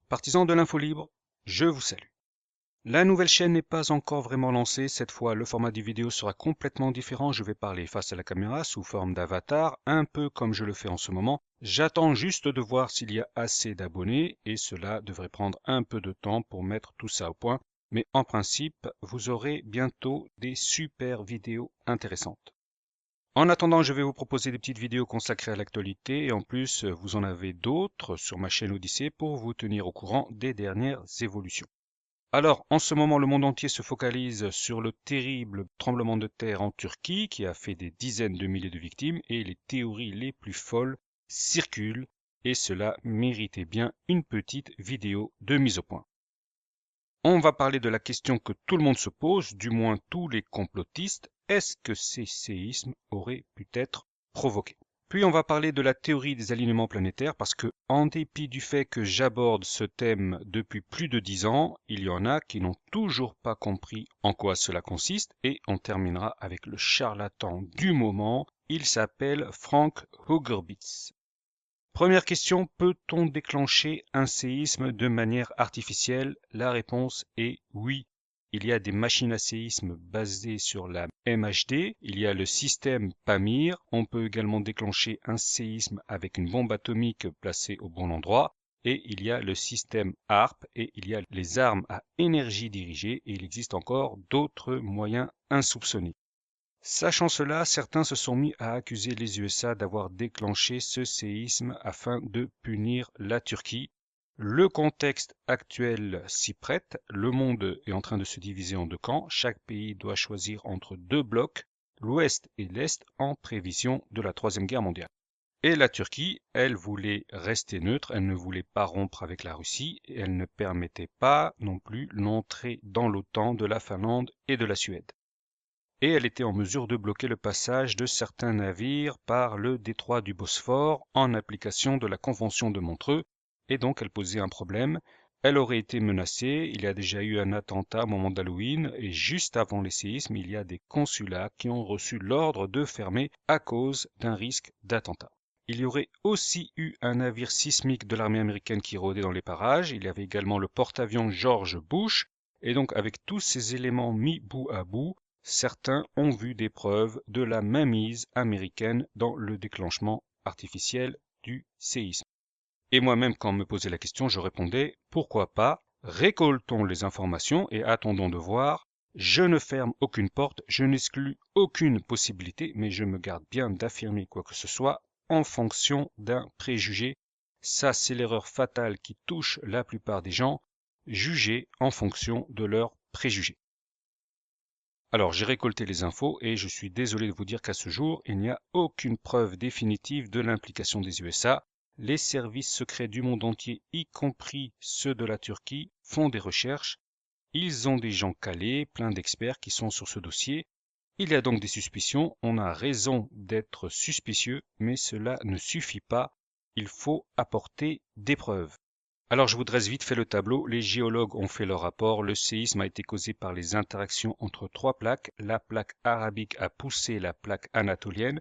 Partisans de l'info libre, je vous salue. La nouvelle chaîne n'est pas encore vraiment lancée. Cette fois, le format du vidéo sera complètement différent. Je vais parler face à la caméra sous forme d'avatar, un peu comme je le fais en ce moment. J'attends juste de voir s'il y a assez d'abonnés et cela devrait prendre un peu de temps pour mettre tout ça au point. Mais en principe, vous aurez bientôt des super vidéos intéressantes. En attendant, je vais vous proposer des petites vidéos consacrées à l'actualité et en plus, vous en avez d'autres sur ma chaîne Odyssée pour vous tenir au courant des dernières évolutions. Alors, en ce moment, le monde entier se focalise sur le terrible tremblement de terre en Turquie qui a fait des dizaines de milliers de victimes et les théories les plus folles circulent et cela méritait bien une petite vidéo de mise au point. On va parler de la question que tout le monde se pose, du moins tous les complotistes. Est-ce que ces séismes auraient pu être provoqués? Puis on va parler de la théorie des alignements planétaires parce que, en dépit du fait que j'aborde ce thème depuis plus de 10 ans, il y en a qui n'ont toujours pas compris en quoi cela consiste et on terminera avec le charlatan du moment. Il s'appelle Frank Haugerbitz. Première question, peut-on déclencher un séisme de manière artificielle? La réponse est oui. Il y a des machines à séisme basées sur la MHD, il y a le système PAMIR, on peut également déclencher un séisme avec une bombe atomique placée au bon endroit, et il y a le système HARP, et il y a les armes à énergie dirigée, et il existe encore d'autres moyens insoupçonnés. Sachant cela, certains se sont mis à accuser les USA d'avoir déclenché ce séisme afin de punir la Turquie. Le contexte actuel s'y prête, le monde est en train de se diviser en deux camps, chaque pays doit choisir entre deux blocs, l'Ouest et l'Est, en prévision de la Troisième Guerre mondiale. Et la Turquie, elle voulait rester neutre, elle ne voulait pas rompre avec la Russie, et elle ne permettait pas non plus l'entrée dans l'OTAN de la Finlande et de la Suède. Et elle était en mesure de bloquer le passage de certains navires par le détroit du Bosphore en application de la Convention de Montreux, et donc elle posait un problème. Elle aurait été menacée, il y a déjà eu un attentat au moment d'Halloween, et juste avant les séismes, il y a des consulats qui ont reçu l'ordre de fermer à cause d'un risque d'attentat. Il y aurait aussi eu un navire sismique de l'armée américaine qui rôdait dans les parages, il y avait également le porte-avions George Bush, et donc avec tous ces éléments mis bout à bout, certains ont vu des preuves de la mainmise américaine dans le déclenchement artificiel du séisme. Et moi-même, quand on me posait la question, je répondais « Pourquoi pas? Récoltons les informations et attendons de voir. Je ne ferme aucune porte, je n'exclus aucune possibilité, mais je me garde bien d'affirmer quoi que ce soit en fonction d'un préjugé. Ça, c'est l'erreur fatale qui touche la plupart des gens, juger en fonction de leurs préjugés. » Alors, j'ai récolté les infos et je suis désolé de vous dire qu'à ce jour, il n'y a aucune preuve définitive de l'implication des USA. Les services secrets du monde entier, y compris ceux de la Turquie, font des recherches. Ils ont des gens calés, plein d'experts qui sont sur ce dossier. Il y a donc des suspicions, on a raison d'être suspicieux, mais cela ne suffit pas. Il faut apporter des preuves. Alors je vous dresse vite fait le tableau. Les géologues ont fait leur rapport. Le séisme a été causé par les interactions entre trois plaques. La plaque arabique a poussé la plaque anatolienne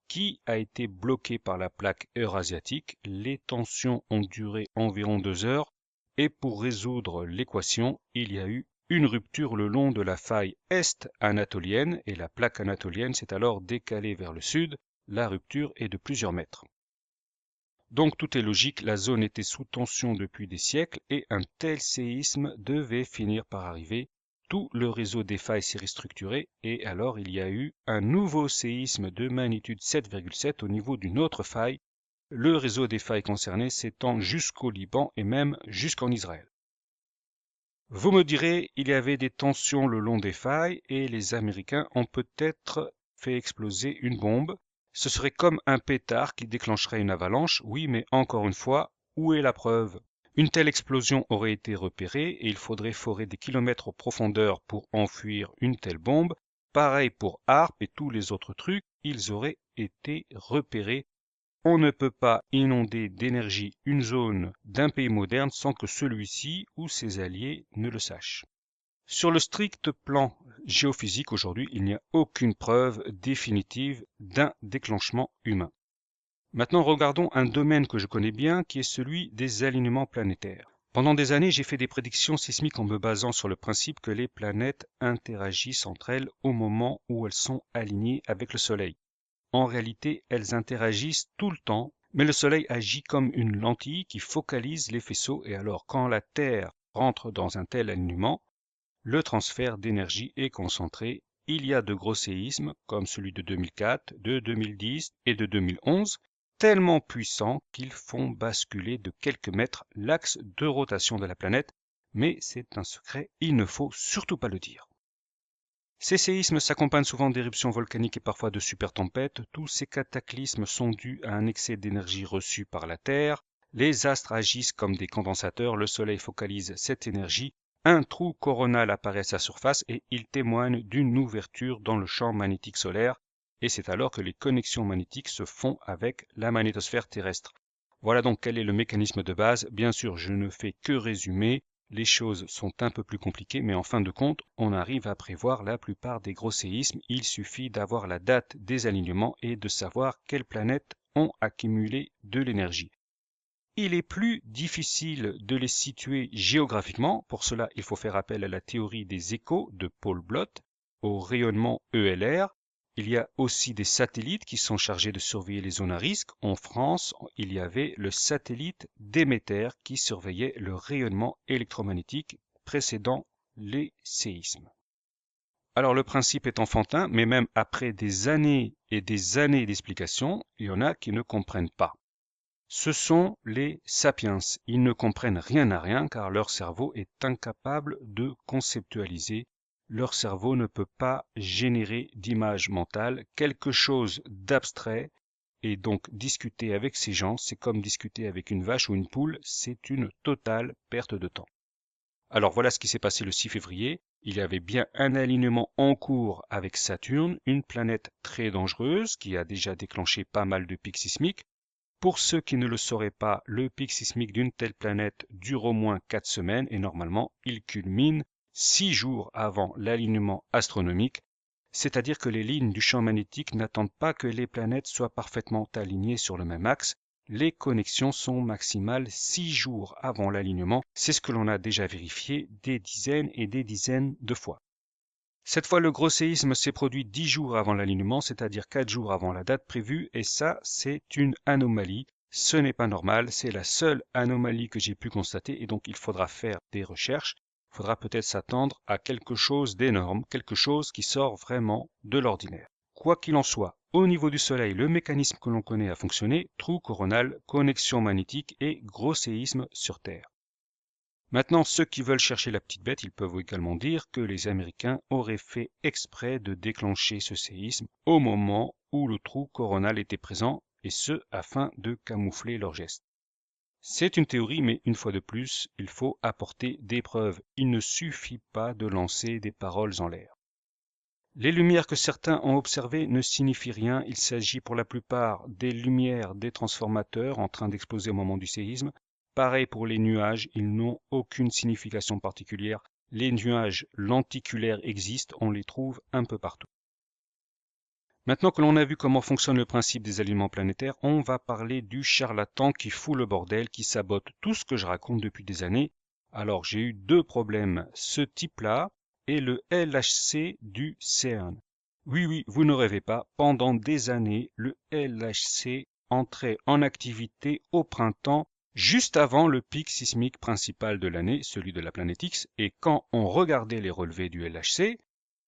qui a été bloquée par la plaque eurasiatique. Les tensions ont duré environ 2 heures et pour résoudre l'équation, il y a eu une rupture le long de la faille est-anatolienne et la plaque anatolienne s'est alors décalée vers le sud. La rupture est de plusieurs mètres. Donc tout est logique, la zone était sous tension depuis des siècles et un tel séisme devait finir par arriver. Tout le réseau des failles s'est restructuré et alors il y a eu un nouveau séisme de magnitude 7,7 au niveau d'une autre faille. Le réseau des failles concernées s'étend jusqu'au Liban et même jusqu'en Israël. Vous me direz, il y avait des tensions le long des failles et les Américains ont peut-être fait exploser une bombe. Ce serait comme un pétard qui déclencherait une avalanche, oui, mais encore une fois, où est la preuve? Une telle explosion aurait été repérée et il faudrait forer des kilomètres en profondeur pour enfuir une telle bombe. Pareil pour HARP et tous les autres trucs, ils auraient été repérés. On ne peut pas inonder d'énergie une zone d'un pays moderne sans que celui-ci ou ses alliés ne le sachent. Sur le strict plan géophysique aujourd'hui, il n'y a aucune preuve définitive d'un déclenchement humain. Maintenant, regardons un domaine que je connais bien qui est celui des alignements planétaires. Pendant des années, j'ai fait des prédictions sismiques en me basant sur le principe que les planètes interagissent entre elles au moment où elles sont alignées avec le Soleil. En réalité, elles interagissent tout le temps, mais le Soleil agit comme une lentille qui focalise les faisceaux et alors quand la Terre rentre dans un tel alignement, le transfert d'énergie est concentré. Il y a de gros séismes comme celui de 2004, de 2010 et de 2011, tellement puissants qu'ils font basculer de quelques mètres l'axe de rotation de la planète, mais c'est un secret, il ne faut surtout pas le dire. Ces séismes s'accompagnent souvent d'éruptions volcaniques et parfois de super tempêtes. Tous ces cataclysmes sont dus à un excès d'énergie reçu par la Terre. Les astres agissent comme des condensateurs, le Soleil focalise cette énergie, un trou coronal apparaît à sa surface et il témoigne d'une ouverture dans le champ magnétique solaire, et c'est alors que les connexions magnétiques se font avec la magnétosphère terrestre. Voilà donc quel est le mécanisme de base. Bien sûr, je ne fais que résumer. Les choses sont un peu plus compliquées, mais en fin de compte, on arrive à prévoir la plupart des gros séismes. Il suffit d'avoir la date des alignements et de savoir quelles planètes ont accumulé de l'énergie. Il est plus difficile de les situer géographiquement. Pour cela, il faut faire appel à la théorie des échos de Paul Blott, au rayonnement ELR. Il y a aussi des satellites qui sont chargés de surveiller les zones à risque. En France, il y avait le satellite Déméter qui surveillait le rayonnement électromagnétique précédant les séismes. Alors le principe est enfantin, mais même après des années et des années d'explications, il y en a qui ne comprennent pas. Ce sont les sapiens. Ils ne comprennent rien à rien car leur cerveau est incapable de conceptualiser. Leur cerveau ne peut pas générer d'image mentale, quelque chose d'abstrait. Et donc discuter avec ces gens, c'est comme discuter avec une vache ou une poule, c'est une totale perte de temps. Alors voilà ce qui s'est passé le 6 février. Il y avait bien un alignement en cours avec Saturne, une planète très dangereuse qui a déjà déclenché pas mal de pics sismiques. Pour ceux qui ne le sauraient pas, le pic sismique d'une telle planète dure au moins 4 semaines et normalement il culmine 6 jours avant l'alignement astronomique, c'est-à-dire que les lignes du champ magnétique n'attendent pas que les planètes soient parfaitement alignées sur le même axe. Les connexions sont maximales 6 jours avant l'alignement, c'est ce que l'on a déjà vérifié des dizaines et des dizaines de fois. Cette fois, le gros séisme s'est produit 10 jours avant l'alignement, c'est-à-dire 4 jours avant la date prévue, et ça, c'est une anomalie. Ce n'est pas normal, c'est la seule anomalie que j'ai pu constater, et donc il faudra faire des recherches. Il faudra peut-être s'attendre à quelque chose d'énorme, quelque chose qui sort vraiment de l'ordinaire. Quoi qu'il en soit, au niveau du Soleil, le mécanisme que l'on connaît a fonctionné, trou coronal, connexion magnétique et gros séisme sur Terre. Maintenant, ceux qui veulent chercher la petite bête, ils peuvent également dire que les Américains auraient fait exprès de déclencher ce séisme au moment où le trou coronal était présent, et ce afin de camoufler leurs gestes. C'est une théorie, mais une fois de plus, il faut apporter des preuves. Il ne suffit pas de lancer des paroles en l'air. Les lumières que certains ont observées ne signifient rien. Il s'agit pour la plupart des lumières des transformateurs en train d'exploser au moment du séisme. Pareil pour les nuages, ils n'ont aucune signification particulière. Les nuages lenticulaires existent, on les trouve un peu partout. Maintenant que l'on a vu comment fonctionne le principe des alignements planétaires, on va parler du charlatan qui fout le bordel, qui sabote tout ce que je raconte depuis des années. Alors j'ai eu 2 problèmes. Ce type-là et le LHC du CERN. Oui, vous ne rêvez pas, pendant des années, le LHC entrait en activité au printemps, juste avant le pic sismique principal de l'année, celui de la planète X, et quand on regardait les relevés du LHC,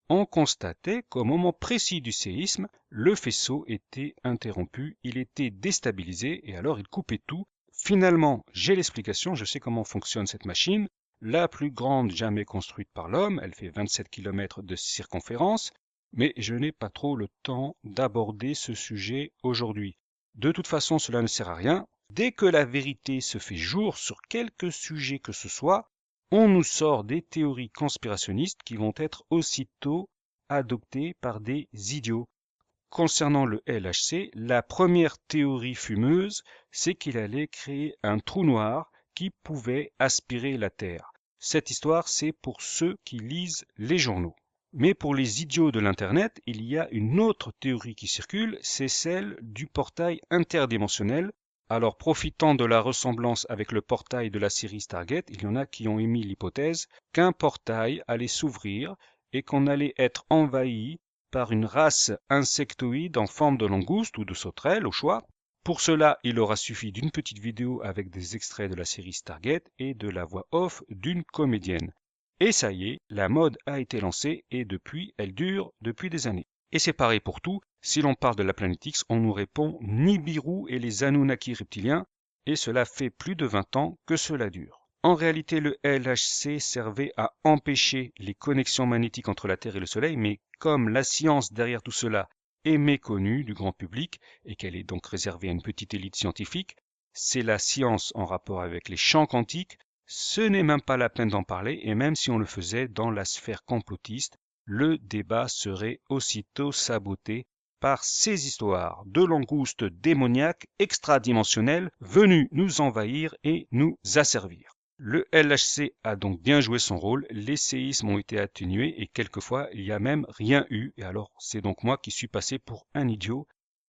on constatait qu'au moment précis du séisme, le faisceau était interrompu, il était déstabilisé et alors il coupait tout. Finalement, j'ai l'explication, je sais comment fonctionne cette machine, la plus grande jamais construite par l'homme, elle fait 27 km de circonférence, mais je n'ai pas trop le temps d'aborder ce sujet aujourd'hui. De toute façon, cela ne sert à rien. Dès que la vérité se fait jour sur quelque sujet que ce soit, on nous sort des théories conspirationnistes qui vont être aussitôt adoptées par des idiots. Concernant le LHC, la première théorie fumeuse, c'est qu'il allait créer un trou noir qui pouvait aspirer la Terre. Cette histoire, c'est pour ceux qui lisent les journaux. Mais pour les idiots de l'Internet, il y a une autre théorie qui circule, c'est celle du portail interdimensionnel. Alors, profitant de la ressemblance avec le portail de la série Stargate, il y en a qui ont émis l'hypothèse qu'un portail allait s'ouvrir et qu'on allait être envahi par une race insectoïde en forme de langouste ou de sauterelle au choix. Pour cela, il aura suffi d'une petite vidéo avec des extraits de la série Stargate et de la voix off d'une comédienne. Et ça y est, la mode a été lancée et depuis, elle dure depuis des années. Et c'est pareil pour tout, si l'on parle de la planète X, on nous répond Nibiru et les Anunnaki reptiliens, et cela fait plus de 20 ans que cela dure. En réalité, le LHC servait à empêcher les connexions magnétiques entre la Terre et le Soleil, mais comme la science derrière tout cela est méconnue du grand public, et qu'elle est donc réservée à une petite élite scientifique, c'est la science en rapport avec les champs quantiques, ce n'est même pas la peine d'en parler, et même si on le faisait dans la sphère complotiste, le débat serait aussitôt saboté par ces histoires de langoustes démoniaques extradimensionnelles venues nous envahir et nous asservir. Le LHC a donc bien joué son rôle, les séismes ont été atténués et quelquefois il n'y a même rien eu, et alors c'est donc moi qui suis passé pour un idiot,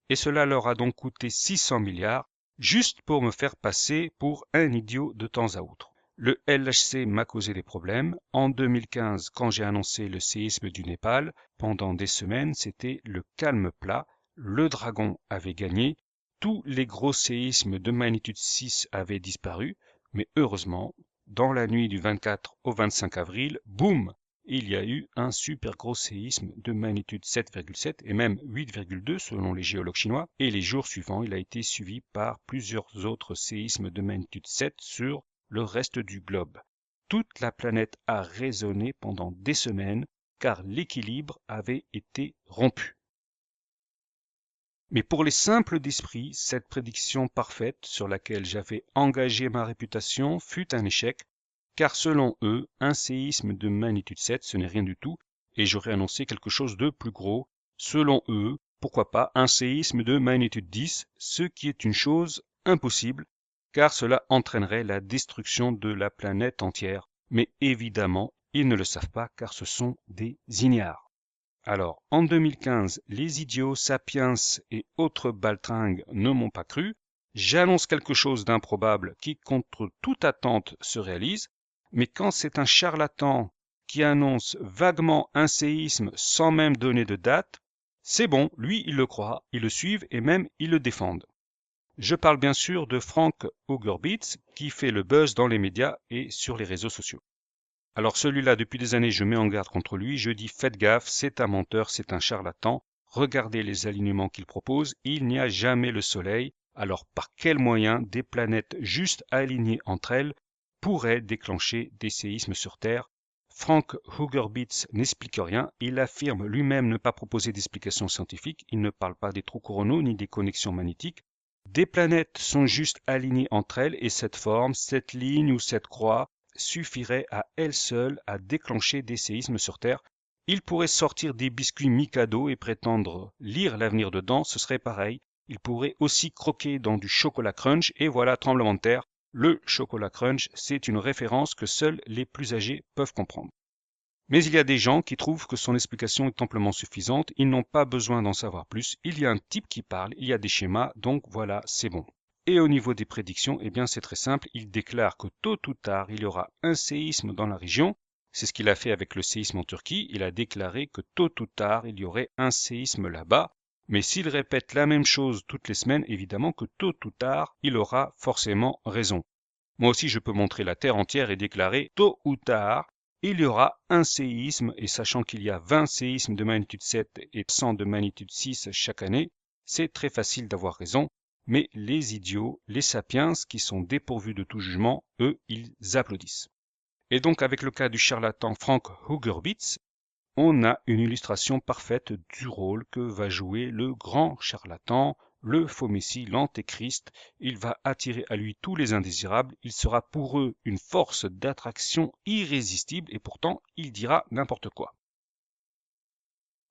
et cela leur a donc coûté 600 milliards, juste pour me faire passer pour un idiot de temps à autre. Le LHC m'a causé des problèmes. En 2015, quand j'ai annoncé le séisme du Népal, pendant des semaines, c'était le calme plat. Le dragon avait gagné. Tous les gros séismes de magnitude 6 avaient disparu. Mais heureusement, dans la nuit du 24 au 25 avril, boum, il y a eu un super gros séisme de magnitude 7,7 et même 8,2 selon les géologues chinois. Et les jours suivants, il a été suivi par plusieurs autres séismes de magnitude 7 sur le reste du globe. Toute la planète a résonné pendant des semaines car l'équilibre avait été rompu. Mais pour les simples d'esprit, cette prédiction parfaite sur laquelle j'avais engagé ma réputation fut un échec, car selon eux, un séisme de magnitude 7 ce n'est rien du tout, et j'aurais annoncé quelque chose de plus gros. Selon eux, pourquoi pas un séisme de magnitude 10, ce qui est une chose impossible, car cela entraînerait la destruction de la planète entière. Mais évidemment, ils ne le savent pas car ce sont des ignares. Alors, en 2015, les idiots, sapiens et autres baltringues ne m'ont pas cru. J'annonce quelque chose d'improbable qui, contre toute attente, se réalise. Mais quand c'est un charlatan qui annonce vaguement un séisme sans même donner de date, c'est bon, lui, il le croit, ils le suivent et même ils le défendent. Je parle bien sûr de Frank Hugerbitz qui fait le buzz dans les médias et sur les réseaux sociaux. Alors celui-là, depuis des années, je mets en garde contre lui, je dis faites gaffe, c'est un menteur, c'est un charlatan, regardez les alignements qu'il propose, il n'y a jamais le soleil, alors par quel moyen des planètes juste alignées entre elles pourraient déclencher des séismes sur Terre? Frank Hugerbitz n'explique rien, il affirme lui-même ne pas proposer d'explications scientifiques, il ne parle pas des trous coronaux ni des connexions magnétiques. Des planètes sont juste alignées entre elles et cette forme, cette ligne ou cette croix suffirait à elle seule à déclencher des séismes sur Terre. Il pourrait sortir des biscuits Mikado et prétendre lire l'avenir dedans, ce serait pareil. Il pourrait aussi croquer dans du chocolat crunch et voilà tremblement de terre. Le chocolat crunch, c'est une référence que seuls les plus âgés peuvent comprendre. Mais il y a des gens qui trouvent que son explication est amplement suffisante, ils n'ont pas besoin d'en savoir plus, il y a un type qui parle, il y a des schémas, donc voilà, c'est bon. Et au niveau des prédictions, eh bien c'est très simple, il déclare que tôt ou tard, il y aura un séisme dans la région. C'est ce qu'il a fait avec le séisme en Turquie, il a déclaré que tôt ou tard, il y aurait un séisme là-bas. Mais s'il répète la même chose toutes les semaines, évidemment que tôt ou tard, il aura forcément raison. Moi aussi, je peux montrer la Terre entière et déclarer tôt ou tard, il y aura un séisme, et sachant qu'il y a 20 séismes de magnitude 7 et 100 de magnitude 6 chaque année, c'est très facile d'avoir raison, mais les idiots, les sapiens, qui sont dépourvus de tout jugement, eux, ils applaudissent. Et donc avec le cas du charlatan Frank Hugerbitz, on a une illustration parfaite du rôle que va jouer le grand charlatan, le faux messie, l'antéchrist. Il va attirer à lui tous les indésirables, il sera pour eux une force d'attraction irrésistible et pourtant il dira n'importe quoi.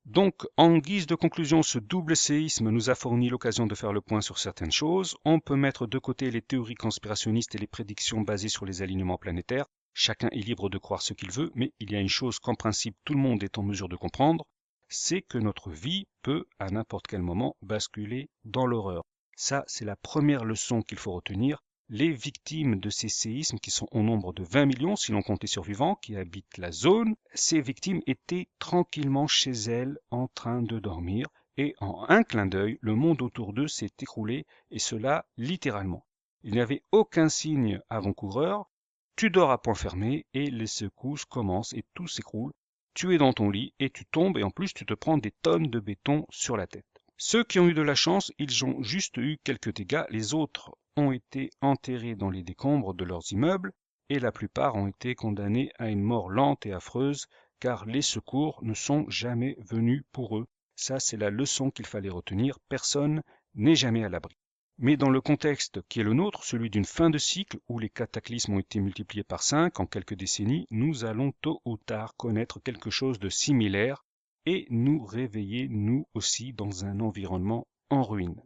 Donc, en guise de conclusion, ce double séisme nous a fourni l'occasion de faire le point sur certaines choses. On peut mettre de côté les théories conspirationnistes et les prédictions basées sur les alignements planétaires. Chacun est libre de croire ce qu'il veut, mais il y a une chose qu'en principe tout le monde est en mesure de comprendre, c'est que notre vie peut à n'importe quel moment basculer dans l'horreur. Ça, c'est la première leçon qu'il faut retenir. Les victimes de ces séismes, qui sont au nombre de 20 millions si l'on compte les survivants qui habitent la zone, ces victimes étaient tranquillement chez elles en train de dormir et en un clin d'œil, le monde autour d'eux s'est écroulé et cela littéralement. Il n'y avait aucun signe avant-coureur, tu dors à point fermé et les secousses commencent et tout s'écroule. Tu es dans ton lit et tu tombes et en plus tu te prends des tonnes de béton sur la tête. Ceux qui ont eu de la chance, ils ont juste eu quelques dégâts, les autres ont été enterrés dans les décombres de leurs immeubles et la plupart ont été condamnés à une mort lente et affreuse car les secours ne sont jamais venus pour eux. Ça, c'est la leçon qu'il fallait retenir, personne n'est jamais à l'abri. Mais dans le contexte qui est le nôtre, celui d'une fin de cycle où les cataclysmes ont été multipliés par 5 en quelques décennies, nous allons tôt ou tard connaître quelque chose de similaire et nous réveiller nous aussi dans un environnement en ruine.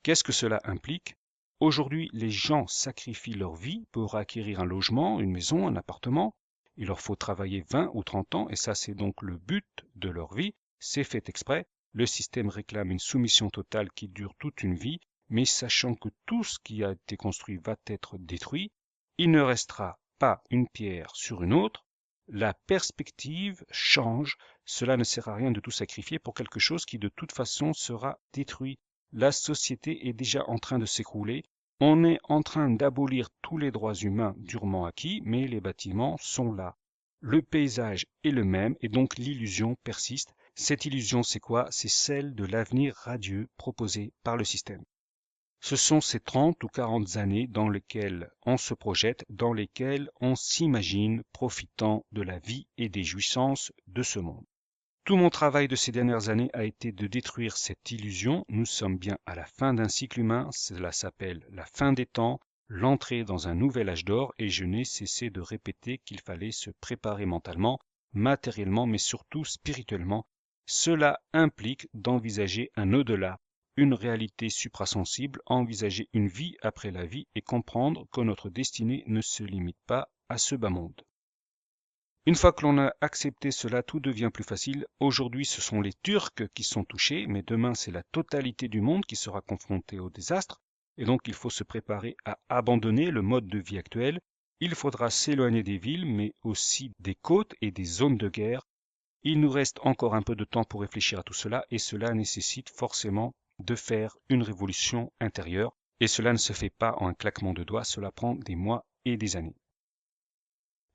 Qu'est-ce que cela implique? Aujourd'hui, les gens sacrifient leur vie pour acquérir un logement, une maison, un appartement. Il leur faut travailler 20 ou 30 ans et ça c'est donc le but de leur vie. C'est fait exprès. Le système réclame une soumission totale qui dure toute une vie, mais sachant que tout ce qui a été construit va être détruit, il ne restera pas une pierre sur une autre. La perspective change. Cela ne sert à rien de tout sacrifier pour quelque chose qui de toute façon sera détruit. La société est déjà en train de s'écrouler. On est en train d'abolir tous les droits humains durement acquis, mais les bâtiments sont là. Le paysage est le même et donc l'illusion persiste. Cette illusion, c'est quoi? C'est celle de l'avenir radieux proposé par le système. Ce sont ces 30 ou 40 années dans lesquelles on se projette, dans lesquelles on s'imagine profitant de la vie et des jouissances de ce monde. Tout mon travail de ces dernières années a été de détruire cette illusion. Nous sommes bien à la fin d'un cycle humain, cela s'appelle la fin des temps, l'entrée dans un nouvel âge d'or et je n'ai cessé de répéter qu'il fallait se préparer mentalement, matériellement mais surtout spirituellement. Cela implique d'envisager un au-delà, une réalité suprasensible, envisager une vie après la vie et comprendre que notre destinée ne se limite pas à ce bas monde. Une fois que l'on a accepté cela, tout devient plus facile. Aujourd'hui, ce sont les Turcs qui sont touchés, mais demain, c'est la totalité du monde qui sera confrontée au désastre. Et donc, il faut se préparer à abandonner le mode de vie actuel. Il faudra s'éloigner des villes, mais aussi des côtes et des zones de guerre. Il nous reste encore un peu de temps pour réfléchir à tout cela, et cela nécessite forcément de faire une révolution intérieure. Et cela ne se fait pas en un claquement de doigts, cela prend des mois et des années.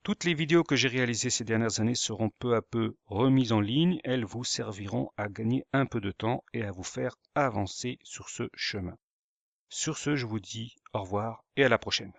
Toutes les vidéos que j'ai réalisées ces dernières années seront peu à peu remises en ligne. Elles vous serviront à gagner un peu de temps et à vous faire avancer sur ce chemin. Sur ce, je vous dis au revoir et à la prochaine.